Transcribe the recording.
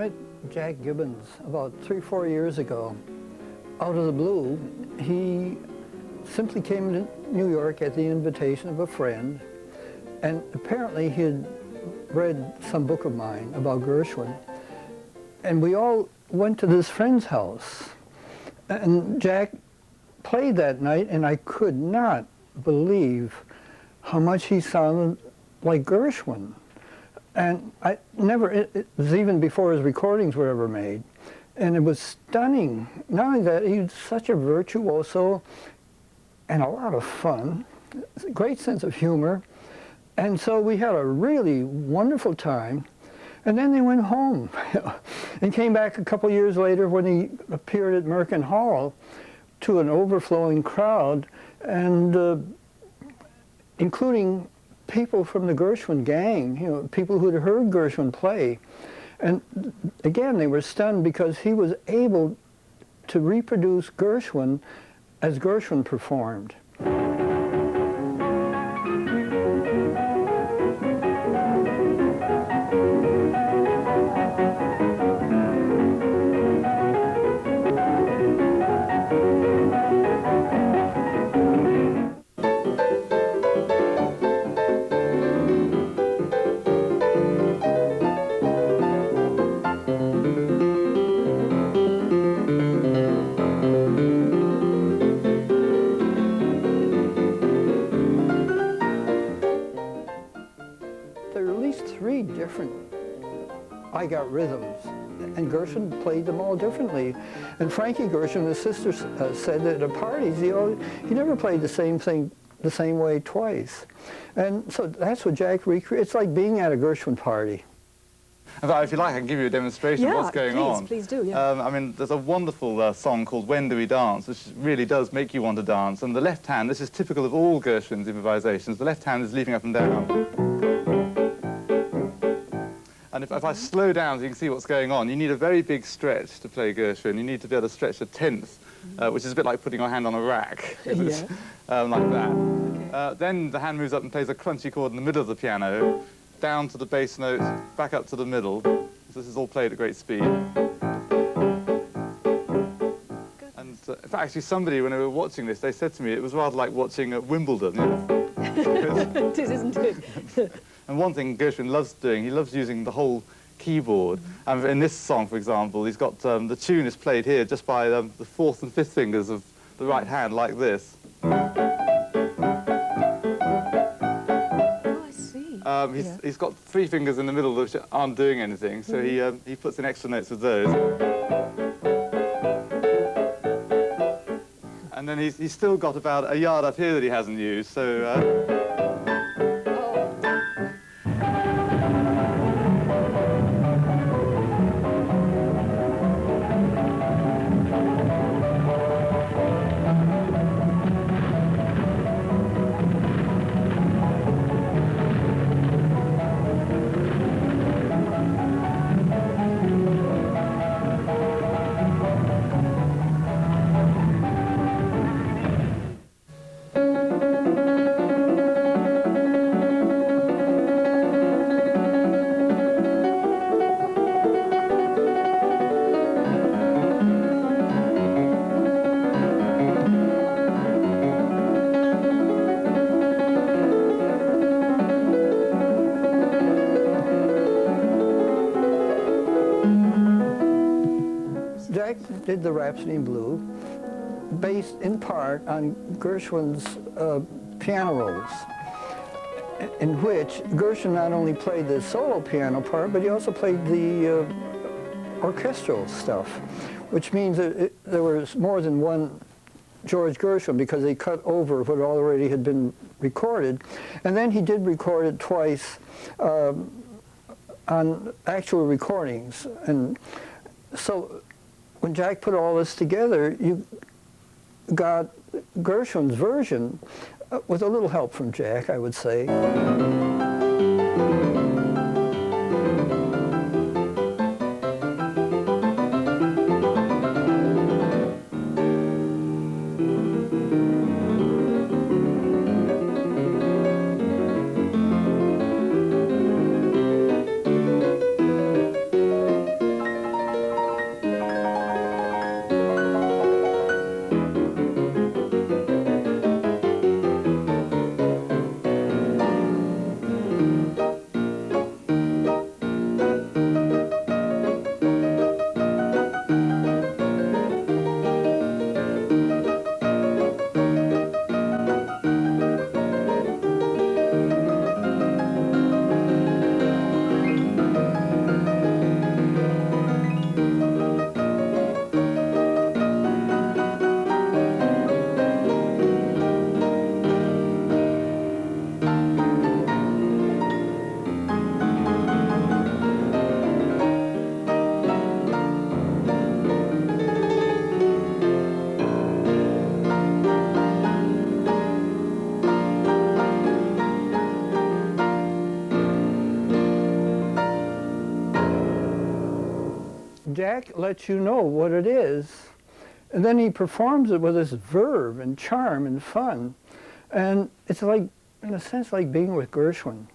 met Jack Gibbons about 3 or 4 years ago. Out of the blue, he simply came to New York at the invitation of a friend, and apparently he had read some book of mine about Gershwin, and we all went to this friend's house, and Jack played that night, and I could not believe how much he sounded like Gershwin. And I never, it was even before his recordings were ever made. And it was stunning. Not only that, he was such a virtuoso and a lot of fun, a great sense of humor. And so we had a really wonderful time. And then they went home and came back a couple years later when he appeared at Merkin Hall to an overflowing crowd, and including people from the Gershwin gang, you know, people who had heard Gershwin play. And again, they were stunned because he was able to reproduce Gershwin as Gershwin performed. Different I got rhythms, and Gershwin played them all differently. And Frankie Gershwin, his sister, said that at parties he never played the same thing the same way twice. And so that's what Jack recreated. It's like being at a Gershwin party. In fact, if you like, I can give you a demonstration of what's going on. Please do, yeah. I mean, there's a wonderful song called When Do We Dance, which really does make you want to dance. And the left hand, this is typical of all Gershwin's improvisations, the left hand is leaping up and down. And if I slow down so you can see what's going on, you need a very big stretch to play Gershwin. You need to be able to stretch a tenth, which is a bit like putting your hand on a rack, like that. Okay. Then the hand moves up and plays a crunchy chord in the middle of the piano, down to the bass note, back up to the middle. So this is all played at great speed. And in fact, actually, somebody, when they were watching this, they said to me it was rather like watching Wimbledon. You know? It is, isn't it? And one thing Gershwin loves doing, he loves using the whole keyboard. And in this song, for example, he's got the tune is played here just by the fourth and fifth fingers of the right hand, like this. Oh, I see. He's got three fingers in the middle which aren't doing anything, so he puts in extra notes with those. And then he's still got about a yard up here that he hasn't used, so... Jack did the Rhapsody in Blue, based in part on Gershwin's piano rolls, in which Gershwin not only played the solo piano part, but he also played the orchestral stuff, which means that there was more than one George Gershwin because they cut over what already had been recorded. And then he did record it twice on actual recordings. And so when Jack put all this together, you got Gershwin's version with a little help from Jack, I would say. Jack lets you know what it is, and then he performs it with this verve and charm and fun. And it's like, in a sense, like being with Gershwin.